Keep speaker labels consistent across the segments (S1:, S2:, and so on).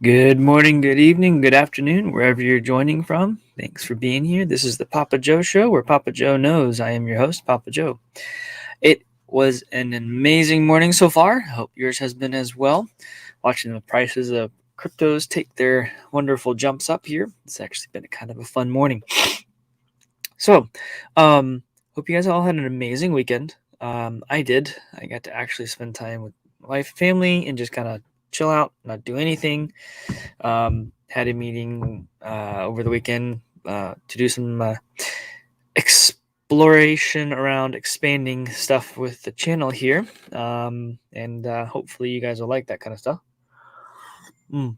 S1: Good morning, good evening, good afternoon, wherever you're joining from. Thanks for being here. This is the Papa Joe Show, where Papa Joe knows. I am your host, Papa Joe. It was an amazing morning so far. Hope yours has been as well. Watching the prices of cryptos take their wonderful jumps up here. It's actually been a kind of a fun morning. So, hope you guys all had an amazing weekend. I did. I got to actually spend time with my wife, family, and just kind of chill out, not do anything. Had a meeting over the weekend to do some exploration around expanding stuff with the channel here, and hopefully you guys will like that kind of stuff. I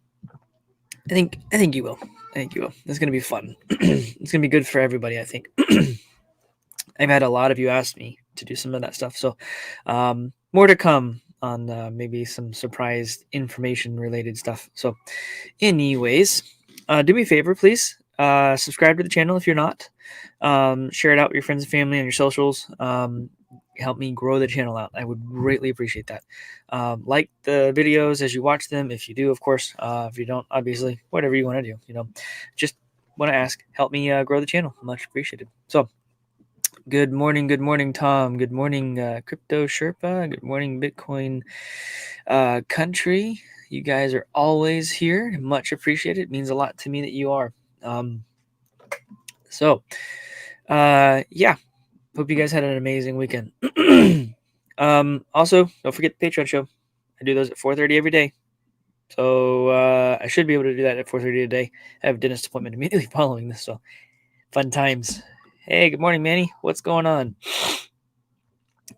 S1: think you will. I think you will. It's gonna be fun. It's gonna be good for everybody. I think. I've had a lot of you ask me to do some of that stuff, so more to come on maybe some surprise information related stuff. So, anyways, do me a favor, please. Subscribe to the channel if you're not. Share it out with your friends and family on your socials. Help me grow the channel out. I would greatly appreciate that. Like the videos as you watch them. If you do, of course. If you don't, obviously, whatever you want to do. Just want to ask. Help me grow the channel. Much appreciated. So, good morning, Tom. Good morning, Crypto Sherpa. Good morning, Bitcoin country. You guys are always here. Much appreciated. It means a lot to me that you are. Yeah. Hope you guys had an amazing weekend. Also, don't forget the Patreon show. I do those at 4:30 every day. So I should be able to do that at 4:30 today. I have a dentist appointment immediately following this, so fun times. Hey, good morning, Manny. What's going on?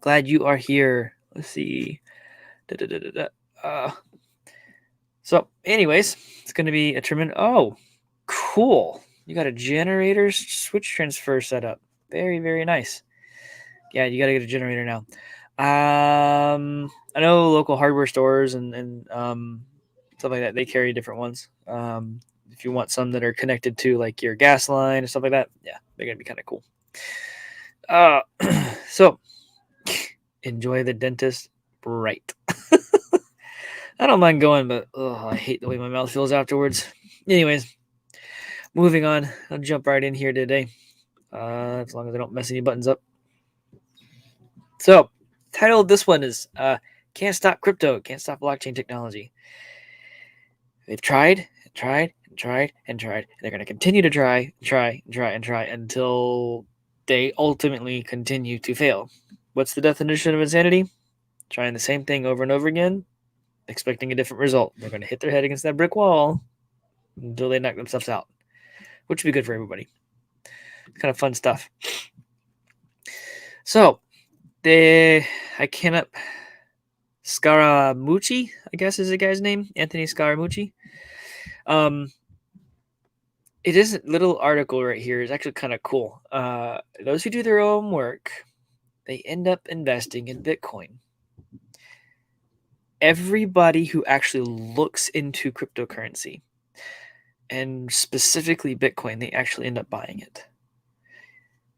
S1: Glad you are here. Let's see. So, anyways, it's going to be a tremendous. Oh, cool. You got a generator switch transfer set up. Very, very nice. Yeah, you got to get a generator now. I know local hardware stores and stuff like that, they carry different ones. If you want some that are connected to like your gas line or stuff like that, yeah, they're going to be kind of cool. So, enjoy the dentist. Right. I don't mind going, but I hate the way my mouth feels afterwards. Anyways, moving on. I'll jump right in here today, as long as I don't mess any buttons up. So, title of this one is "Can't Stop Crypto, Can't Stop Blockchain Technology." They've tried, and tried, and tried, and tried, and they're going to continue to try until they ultimately continue to fail. What's the definition of insanity? Trying the same thing over and over again, expecting a different result. They're going to hit their head against that brick wall until they knock themselves out, which would be good for everybody. Kind of fun stuff. So, I cannot. Scaramucci, I guess is the guy's name, Anthony Scaramucci. It is a little article right here. It's actually kind of cool. Those who do their own work, they end up investing in Bitcoin. Everybody who actually looks into cryptocurrency, and specifically Bitcoin, they actually end up buying it.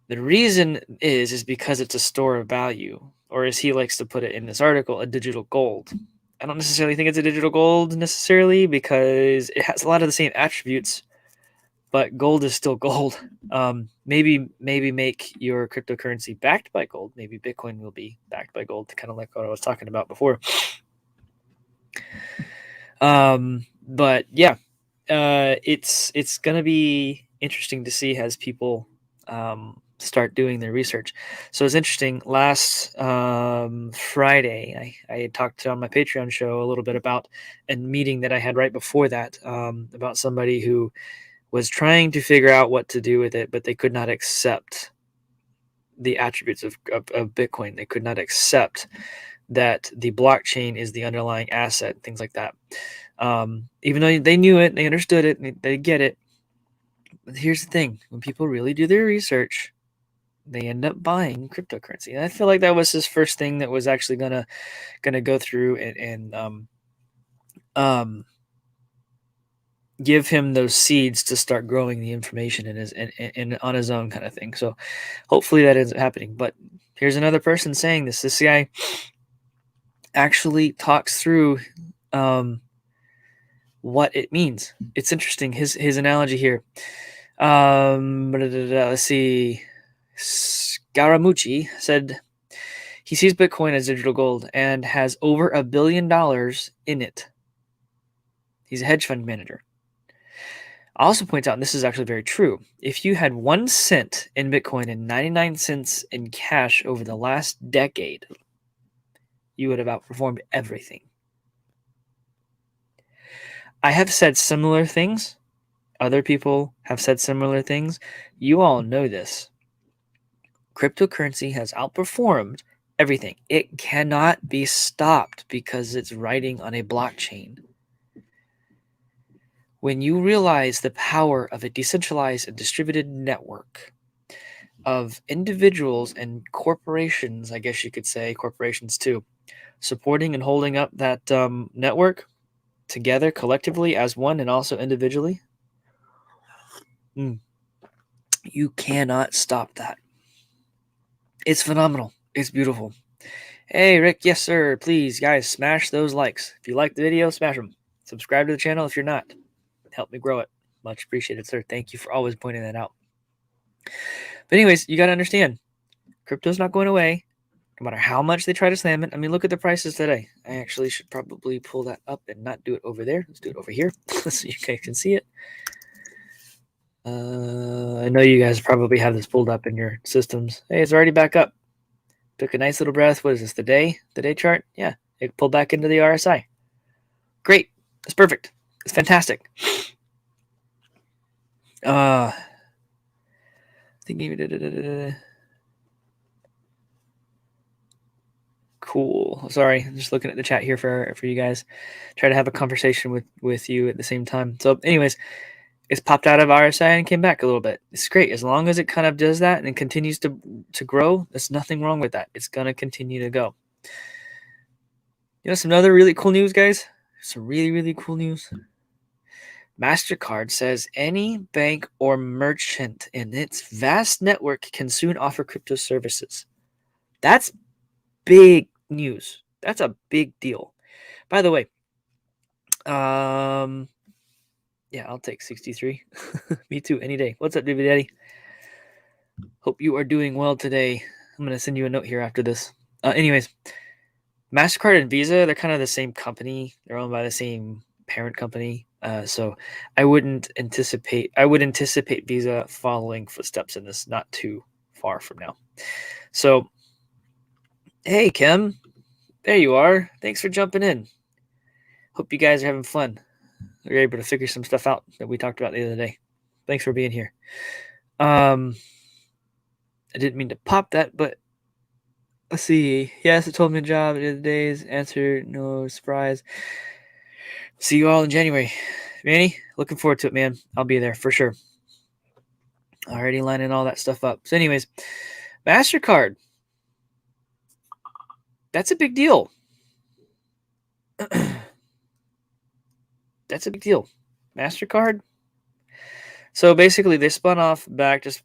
S1: The reason is because it's a store of value, or as he likes to put it in this article, a digital gold. I don't necessarily think it's a digital gold necessarily because it has a lot of the same attributes, but gold is still gold. Maybe make your cryptocurrency backed by gold. Maybe Bitcoin will be backed by gold, kind of like what I was talking about before. But yeah, it's gonna be interesting to see as people start doing their research. So it's interesting. Last Friday, I had talked on my Patreon show a little bit about a meeting that I had right before that, about somebody who was trying to figure out what to do with it, but they could not accept the attributes of Bitcoin. They could not accept that the blockchain is the underlying asset, things like that. Even though they knew it, they understood it, they get it. But here's the thing: when people really do their research, they end up buying cryptocurrency. And I feel like that was his first thing that was actually gonna go through and give him those seeds to start growing the information in his in on his own kind of thing. So hopefully that ends up happening. But here's another person saying this. This guy actually talks through what it means. It's interesting. His analogy here. Let's see. Scaramucci said he sees Bitcoin as digital gold and has over $1 billion in it. He's a hedge fund manager. I also point out, and this is actually very true, if you had 1 cent in Bitcoin and 99 cents in cash over the last decade, you would have outperformed everything. I have said similar things. Other people have said similar things. You all know this. Cryptocurrency has outperformed everything. It cannot be stopped because it's riding on a blockchain. When you realize the power of a decentralized and distributed network of individuals and corporations, I guess you could say, corporations too, supporting and holding up that network together collectively as one and also individually, you cannot stop that. It's phenomenal. It's beautiful. Hey, Rick. Yes, sir. Please, guys, smash those likes. If you like the video, smash them. Subscribe to the channel if you're not. Help me grow it. Much appreciated, sir. Thank you for always pointing that out. But anyways, you got to understand, crypto's not going away, no matter how much they try to slam it. I mean, look at the prices today. I actually should probably pull that up and not do it over there. Let's do it over here so you guys can see it. I know you guys probably have this pulled up in your systems. Hey, it's already back up. Took a nice little breath. What is this, the day chart? Yeah, it pulled back into the RSI. Great. It's perfect. It's fantastic. Cool. Sorry, I'm just looking at the chat here for you guys. Try to have a conversation with you at the same time. So anyways, it's popped out of RSI and came back a little bit. It's great. As long as it kind of does that and continues to grow, there's nothing wrong with that. It's going to continue to go. You know, some other really cool news, guys. Some really, really cool news. MasterCard says any bank or merchant in its vast network can soon offer crypto services. That's big news. That's a big deal. By the way, yeah, I'll take 63. Me too, any day. What's up, David Daddy? Hope you are doing well today. I'm going to send you a note here after this. Anyways, MasterCard and Visa, they're kind of the same company. They're owned by the same parent company. So I would anticipate Visa following footsteps in this not too far from now. So, hey, Kim, there you are. Thanks for jumping in. Hope you guys are having fun. You're able to figure some stuff out that we talked about the other day. Thanks for being here. I didn't mean to pop that, but let's see. Yes, it told me a job the other days. Answer, no surprise. See you all in January. Manny, looking forward to it, man. I'll be there for sure. Already lining all that stuff up. So anyways, MasterCard. That's a big deal. That's a big deal. MasterCard. So basically, they spun off back. It's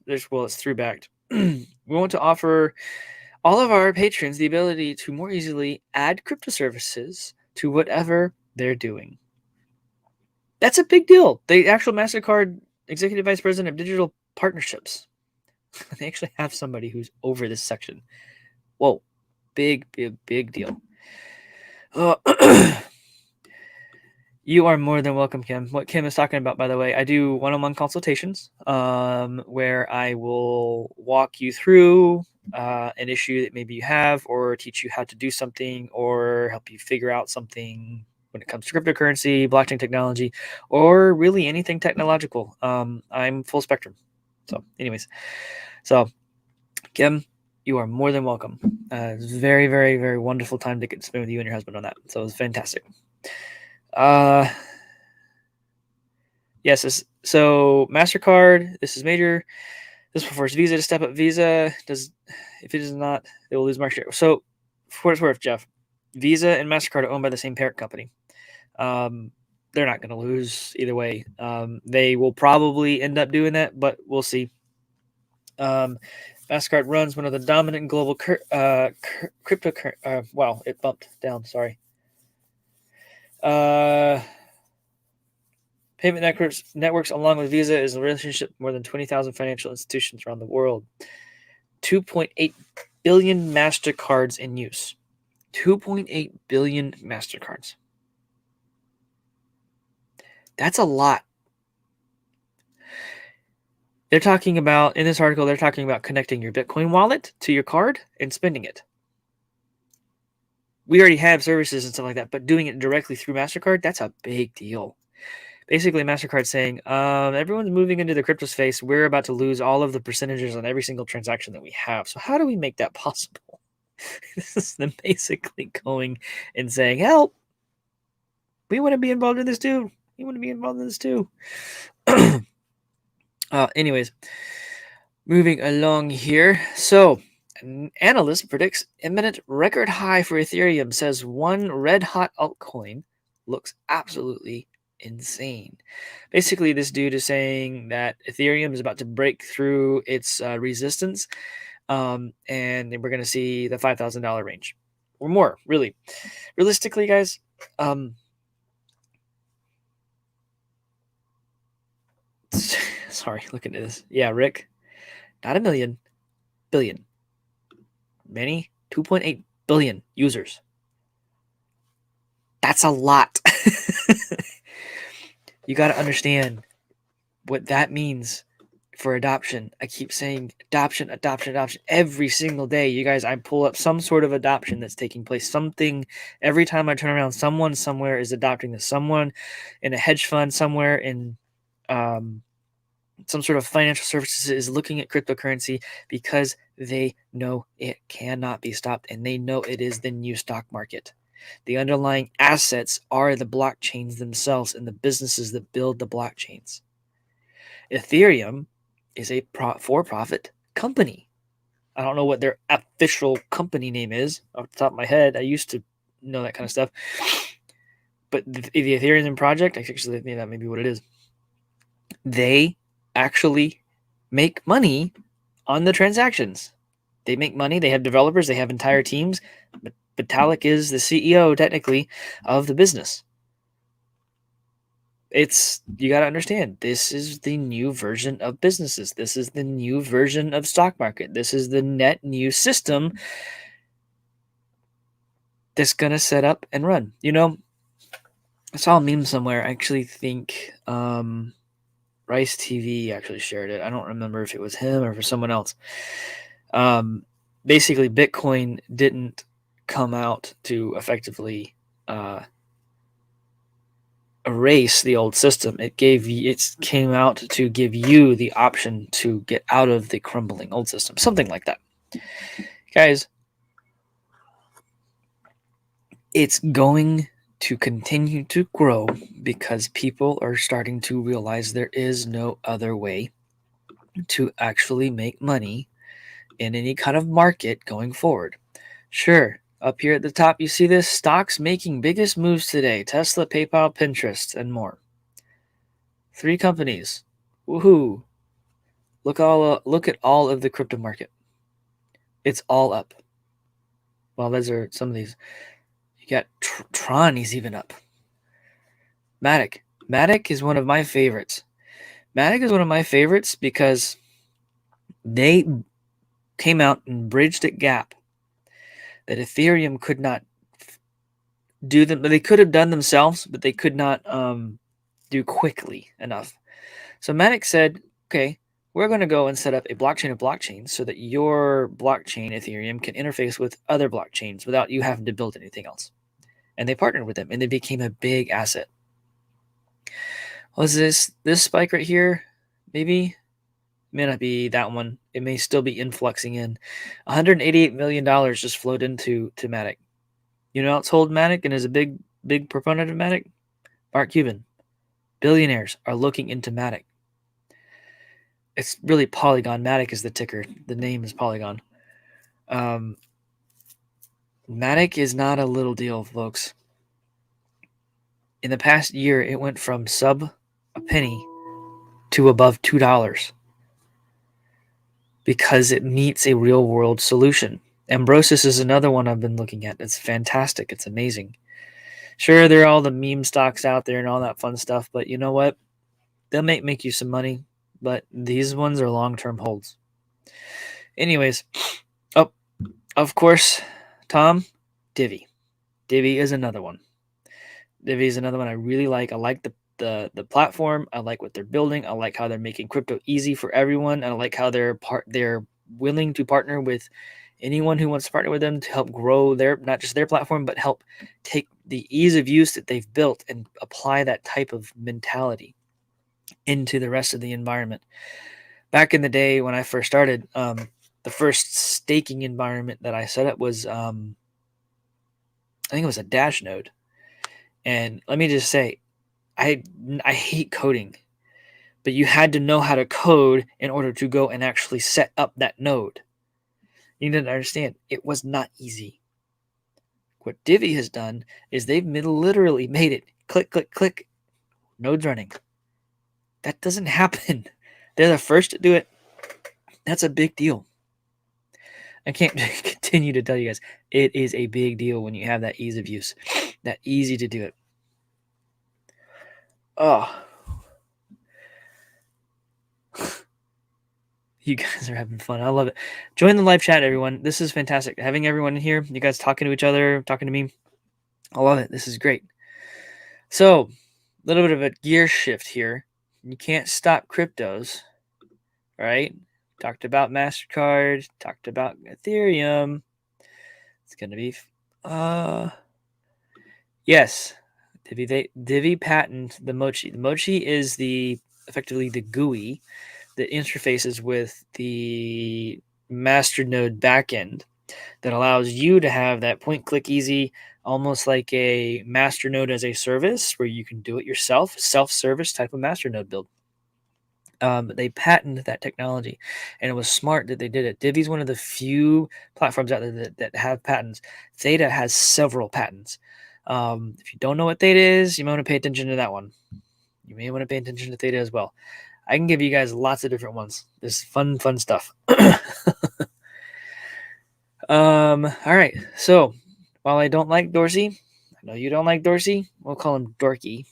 S1: through backed. We want to offer all of our patrons the ability to more easily add crypto services to whatever they're doing. That's a big deal. The actual MasterCard Executive Vice President of Digital Partnerships. They actually have somebody who's over this section. Whoa. Big deal. You are more than welcome, Kim. What Kim is talking about, by the way, I do one-on-one consultations where I will walk you through an issue that maybe you have, or teach you how to do something, or help you figure out something when it comes to cryptocurrency, blockchain technology, or really anything technological. I'm full spectrum. So anyways, Kim, you are more than welcome. It's a very, very, very wonderful time to get to spend with you and your husband on that. So it was fantastic. Yes, so MasterCard, this is major. This will force Visa to step up. Visa if it is not, they will lose market share. So for what it's worth, Jeff, Visa and MasterCard are owned by the same parent company. They're not going to lose either way. They will probably end up doing that, but we'll see. MasterCard runs one of the dominant global crypto. Wow, it bumped down. Sorry. Payment networks, along with Visa, is a relationship with more than 20,000 financial institutions around the world. 2.8 billion MasterCards in use. 2.8 billion MasterCards. That's a lot. They're talking about, in this article, they're talking about connecting your Bitcoin wallet to your card and spending it. We already have services and stuff like that, but doing it directly through MasterCard, that's a big deal. Basically, MasterCard saying, everyone's moving into the crypto space. We're about to lose all of the percentages on every single transaction that we have. So how do we make that possible? This is them basically going and saying, help, we want to be involved in this too. We want to be involved in this too. Anyways, moving along here. So, an analyst predicts imminent record high for Ethereum, says one red hot altcoin looks absolutely insane. Basically, this dude is saying that Ethereum is about to break through its resistance, and we're going to see the $5,000 range or more. Really, realistically, guys. Sorry, look at this. Yeah, Rick, not a million, billion. Many 2.8 billion users. That's a lot. You got to understand what that means for adoption. I keep saying adoption every single day. You guys, I pull up some sort of adoption that's taking place. Something, every time I turn around, someone somewhere is adopting this. Someone in a hedge fund somewhere in some sort of financial services is looking at cryptocurrency because they know it cannot be stopped and they know it is the new stock market. The underlying assets are the blockchains themselves and the businesses that build the blockchains. Ethereum is a for-profit company. I don't know what their official company name is off the top of my head. I used to know that kind of stuff. But the Ethereum project, I actually think that may be what it is. They actually make money on the transactions. They make money. They have developers. They have entire teams. But Vitalik is the CEO, technically, of the business. You got to understand, this is the new version of businesses. This is the new version of stock market. This is the net new system that's going to set up and run. You know, I saw a meme somewhere. I actually think Rice TV actually shared it. I don't remember if it was him or for someone else. Basically, Bitcoin didn't come out to effectively erase the old system. It came out to give you the option to get out of the crumbling old system, something like that. Guys, it's going to continue to grow because people are starting to realize there is no other way to actually make money in any kind of market going forward. Sure, up here at the top, you see this stocks making biggest moves today: Tesla, PayPal, Pinterest, and more. 3 companies. Woohoo! Look at all of the crypto market. It's all up. Well, those are some of these. You got Tron is even up. Matic. Matic is one of my favorites. Matic is one of my favorites because they came out and bridged a gap that Ethereum could not do. They could have done themselves, but they could not do quickly enough. So Matic said, okay, we're going to go and set up a blockchain of blockchains so that your blockchain, Ethereum, can interface with other blockchains without you having to build anything else. And they partnered with them, and they became a big asset. Was this spike right here? Maybe. It may not be that one. It may still be influxing in. $188 million just flowed into Matic. You know, it's hold Matic and is a big proponent of Matic. Mark Cuban. Billionaires are looking into Matic. It's really Polygon. Matic is the ticker. The name is Polygon. Matic is not a little deal, folks. In the past year, it went from sub a penny to above $2 because it meets a real world solution. Ambrosis is another one I've been looking at. It's fantastic. It's amazing. Sure, there are all the meme stocks out there and all that fun stuff, but you know what? They'll make you some money, but these ones are long-term holds. Anyways, oh, of course, Tom, Divvy. Divvy is another one. Divvy is another one I really like. I like the platform. I like what they're building. I like how they're making crypto easy for everyone. And I like how they're willing to partner with anyone who wants to partner with them to help grow their, not just their platform, but help take the ease of use that they've built and apply that type of mentality into the rest of the environment. Back in the day when I first started, the first staking environment that I set up was, I think it was a Dash node. And let me just say, I hate coding, but you had to know how to code in order to go and actually set up that node. You need to understand, it was not easy. What Divvy has done is they've literally made it click, click, click, nodes running. That doesn't happen. They're the first to do it. That's a big deal. I can't continue to tell you guys, it is a big deal when you have that ease of use, that easy to do it. Oh, you guys are having fun. I love it. Join the live chat, everyone. This is fantastic. Having everyone in here, you guys talking to each other, talking to me. I love it. This is great. So, a little bit of a gear shift here. You can't stop cryptos, right? Talked about MasterCard, talked about Ethereum. It's going to be, yes, Divvy patent the Mochi. The Mochi is effectively the GUI that interfaces with the masternode backend that allows you to have that point click easy, almost like a masternode as a service where you can do it yourself, self-service type of masternode build. They patented that technology, and it was smart that they did it. Divvy's one of the few platforms out there that have patents. Theta has several patents. If you don't know what Theta is, you might want to pay attention to that one. You may want to pay attention to Theta as well. I can give you guys lots of different ones. There's fun stuff. All right. So while I don't like Dorsey, I know you don't like Dorsey. We'll call him Dorky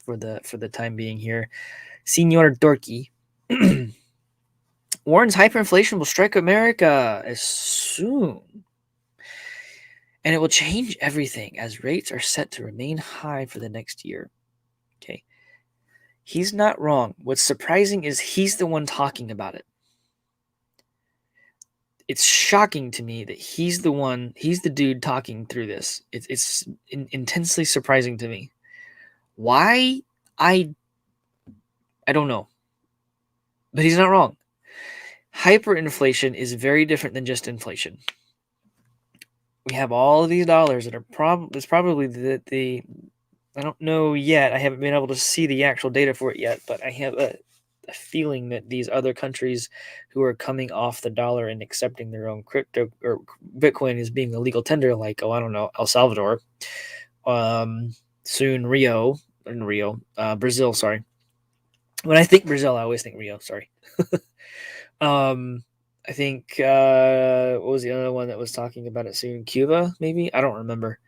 S1: for the time being here. Senor Dorky. Warns hyperinflation will strike America as soon. And it will change everything as rates are set to remain high for the next year. Okay. He's not wrong. What's surprising is he's the one talking about it. It's shocking to me that he's the dude talking through this. It's intensely surprising to me. Why? I don't know. But he's not wrong. Hyperinflation is very different than just inflation. We have all of these dollars that are probably the I don't know yet. I haven't been able to see the actual data for it yet, but I have a feeling that these other countries who are coming off the dollar and accepting their own crypto or Bitcoin as being a legal tender, like, I don't know, El Salvador, soon Brazil, sorry. When I think Brazil, I always think Rio, sorry. I think, what was the other one that was talking about it soon? Cuba, maybe? I don't remember.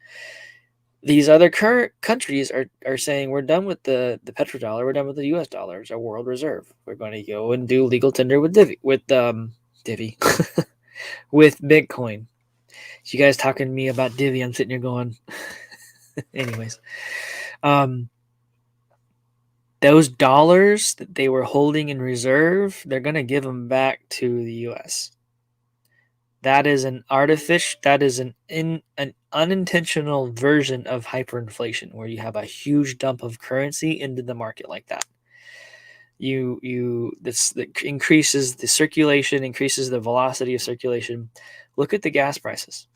S1: These other current countries are saying we're done with the petrodollar, we're done with the US dollar, it's our world reserve. We're going to go and do legal tender with Divvy, with Bitcoin. So you guys talking to me about Divvy, I'm sitting here going, anyways. Those dollars that they were holding in reserve, they're going to give them back to the US. That is an unintentional version of hyperinflation, where you have a huge dump of currency into the market like that. This increases the circulation, increases the velocity of circulation. Look at the gas prices.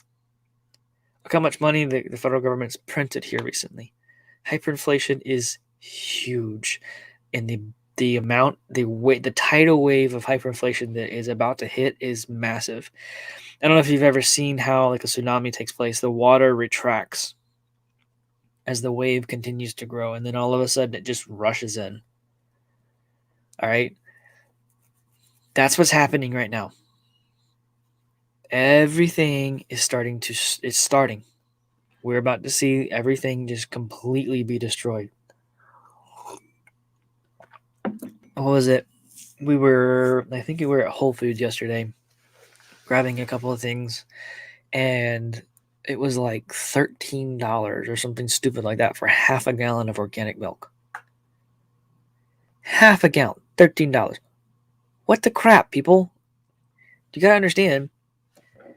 S1: Look how much money the federal government's printed here recently. Hyperinflation is huge, and the tidal wave of hyperinflation that is about to hit is massive. I don't know if you've ever seen how, like, a tsunami takes place. The water retracts as the wave continues to grow, and then all of a sudden it just rushes in. All right? That's what's happening right now. Everything is starting. We're about to see everything just completely be destroyed. what was it? I think we were at Whole Foods yesterday, grabbing a couple of things, and it was like $13 or something stupid like that for half a gallon of organic milk. Half a gallon, $13. What the crap, people? You gotta understand.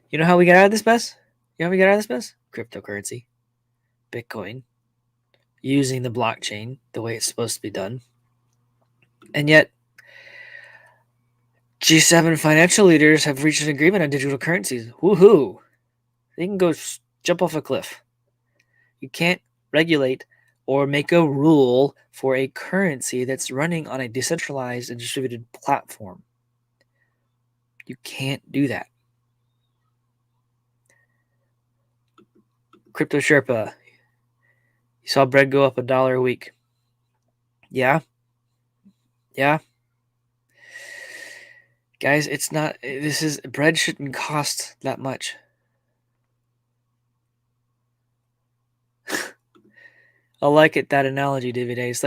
S1: You know how we got out of this mess? You know how we got out of this mess? Cryptocurrency, Bitcoin, using the blockchain the way it's supposed to be done. And yet, G7 financial leaders have reached an agreement on digital currencies. Woohoo! They can go jump off a cliff. You can't regulate or make a rule for a currency that's running on a decentralized and distributed platform. You can't do that. Crypto Sherpa, you saw bread go up $1 a week. Yeah. Guys, it's not, bread shouldn't cost that much. I like that analogy, David A. It's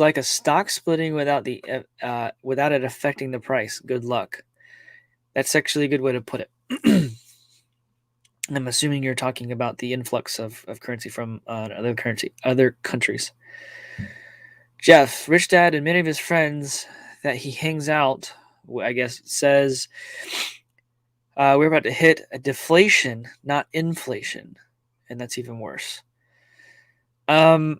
S1: like a stock splitting without it affecting the price. Good luck. That's actually a good way to put it. I'm assuming you're talking about the influx of currency from other countries. Jeff, Rich Dad, and many of his friends that he hangs out, I guess, says we're about to hit a deflation, not inflation, and that's even worse. A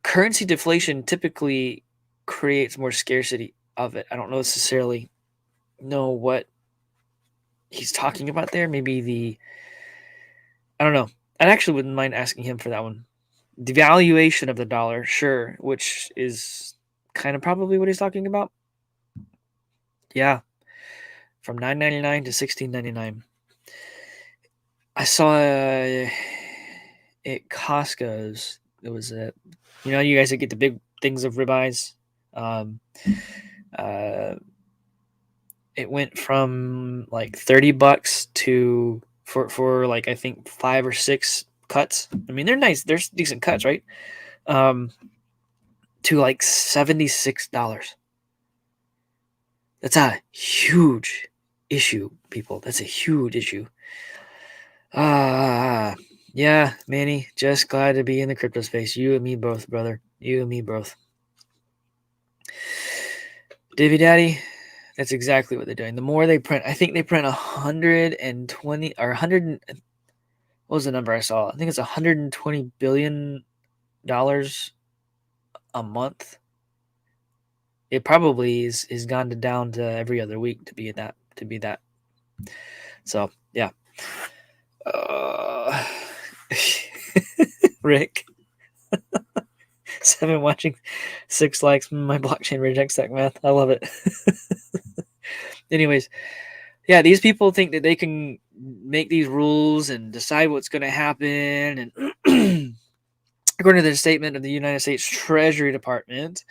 S1: currency deflation typically creates more scarcity of it. I don't necessarily know what he's talking about there. Maybe I don't know. I actually wouldn't mind asking him for that one. Devaluation of the dollar, sure, which is kind of probably what he's talking about. Yeah, from $9.99 to $16.99. I saw at Costco's. It was you guys that get the big things of ribeyes. It went from like $30 to for like I think 5 or 6 cuts. I mean, they're nice. They're decent cuts, right? To like $76. That's a huge issue, people. That's a huge issue. Yeah, Manny, just glad to be in the crypto space. You and me both, brother. You and me both. Davy Daddy, that's exactly what they're doing. The more they print, I think they print 120 or 100. What was the number I saw? I think it's $120 billion a month. It probably is gone down to every other week to be that. So yeah. Rick, 7 watching, 6 likes. My blockchain rejects that math. I love it. Anyways, yeah, these people think that they can make these rules and decide what's going to happen. And according to the statement of the United States Treasury Department,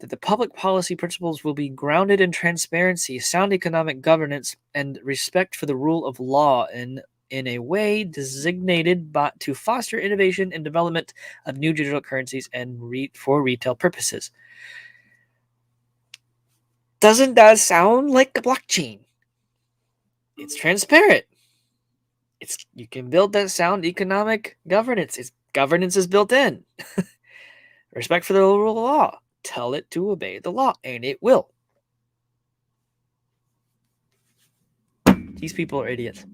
S1: that the public policy principles will be grounded in transparency, sound economic governance, and respect for the rule of law in a way designated to foster innovation and development of new digital currencies and for retail purposes. Doesn't that sound like a blockchain? It's transparent. You can build that sound economic governance. Governance is built in. Respect for the rule of law. Tell it to obey the law, and it will. These people are idiots.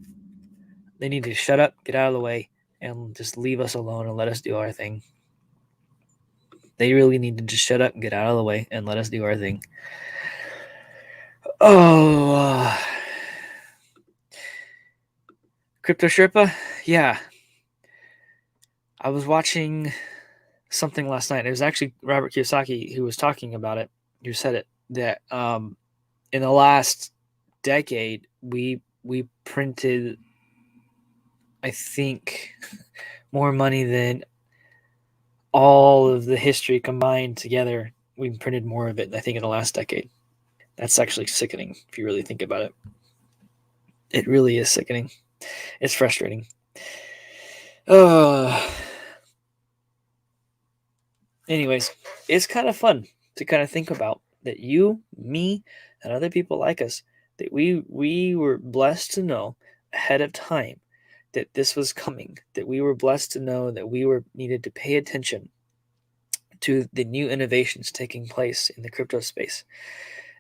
S1: They need to shut up, get out of the way, and just leave us alone and let us do our thing. They really need to just shut up and get out of the way and let us do our thing. Oh, Crypto Sherpa? Yeah. I was watching something last night. It was actually Robert Kiyosaki who was talking about it, who said it, that in the last decade, we printed, I think, more money than all of the history combined together. We printed more of it, I think, in the last decade. That's actually sickening if you really think about it. It really is sickening. It's frustrating. Anyways, it's kind of fun to kind of think about, that you, me, and other people like us, that we were blessed to know ahead of time that this was coming, that we were blessed to know that we were needed to pay attention to the new innovations taking place in the crypto space.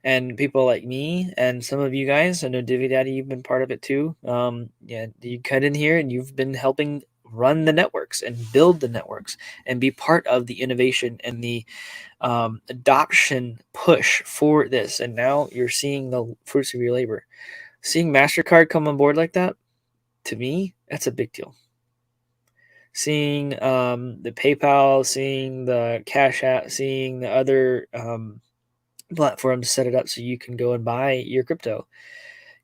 S1: And people like me and some of you guys, I know Divvy Daddy, you've been part of it too. You cut in here and you've been helping run the networks and build the networks and be part of the innovation and the adoption push for this. And now you're seeing the fruits of your labor. Seeing MasterCard come on board like that, to me, that's a big deal. Seeing the PayPal, seeing the Cash App, seeing the other platforms set it up so you can go and buy your crypto.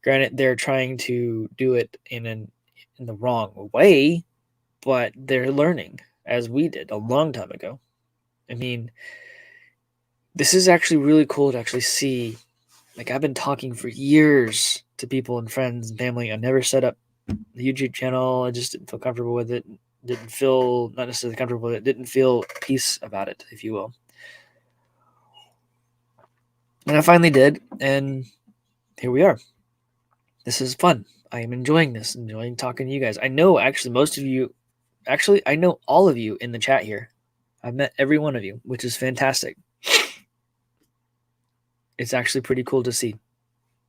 S1: Granted, they're trying to do it in the wrong way, but they're learning, as we did a long time ago. I mean, this is actually really cool to actually see. Like, I've been talking for years to people and friends and family. I never set up the YouTube channel. I just didn't feel comfortable with it. Didn't feel, not necessarily comfortable with it, didn't feel peace about it, if you will. And I finally did, and here we are. This is fun. I am enjoying this, enjoying talking to you guys. I know actually most of you, I know all of you in the chat here. I've met every one of you, which is fantastic. It's actually pretty cool to see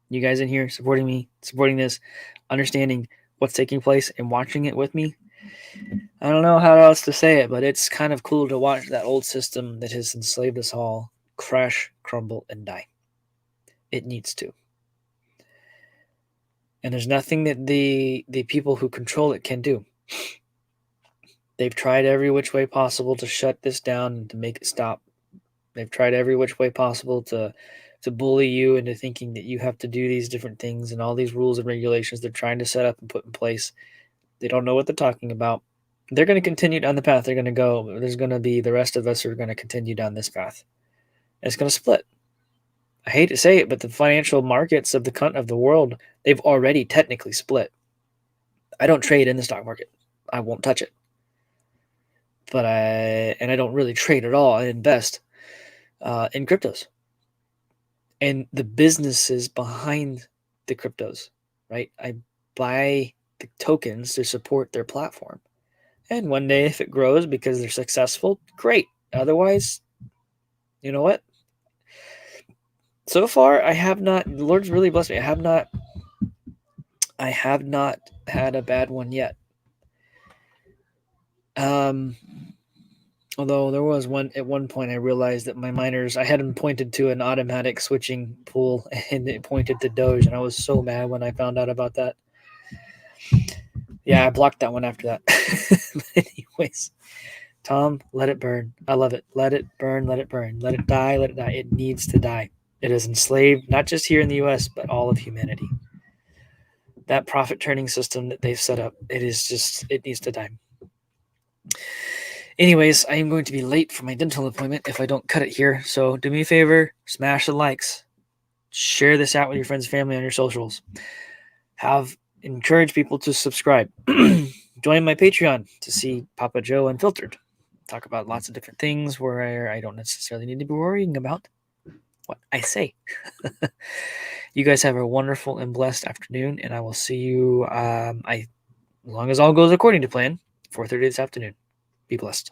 S1: you guys in here supporting me, supporting this, understanding what's taking place and watching it with me. I don't know how else to say it, but it's kind of cool to watch that old system that has enslaved us all crash, crumble, and die. It needs to. And there's nothing that the people who control it can do. They've tried every which way possible to shut this down and to make it stop. They've tried every which way possible to bully you into thinking that you have to do these different things and all these rules and regulations they're trying to set up and put in place. They don't know what they're talking about. They're going to continue down the path they're going to go. There's going to be the rest of us who are going to continue down this path. And it's going to split. I hate to say it, but the financial markets of the world, they've already technically split. I don't trade in the stock market. I won't touch it. But I don't really trade at all. I invest in cryptos and the businesses behind the cryptos, right? I buy the tokens to support their platform. And one day if it grows because they're successful, great. Otherwise, you know what? So far, I have not, the Lord's really blessed me. I have not had a bad one yet. Although there was at one point I realized that my miners, I had them pointed to an automatic switching pool and it pointed to Doge, and I was so mad when I found out about that. Yeah, I blocked that one after that. But anyways, Tom, let it burn. I love it. Let it burn, let it burn. Let it die, let it die. It needs to die. It has enslaved not just here in the US, but all of humanity. That profit turning system that they've set up, it needs to die. Anyways, I am going to be late for my dental appointment if I don't cut it here. So do me a favor, smash the likes. Share this out with your friends and family on your socials. Encourage people to subscribe. Join my Patreon to see Papa Joe Unfiltered. Talk about lots of different things where I don't necessarily need to be worrying about what I say. You guys have a wonderful and blessed afternoon, and I will see you, as long as all goes according to plan, 4:30 this afternoon. Be blessed.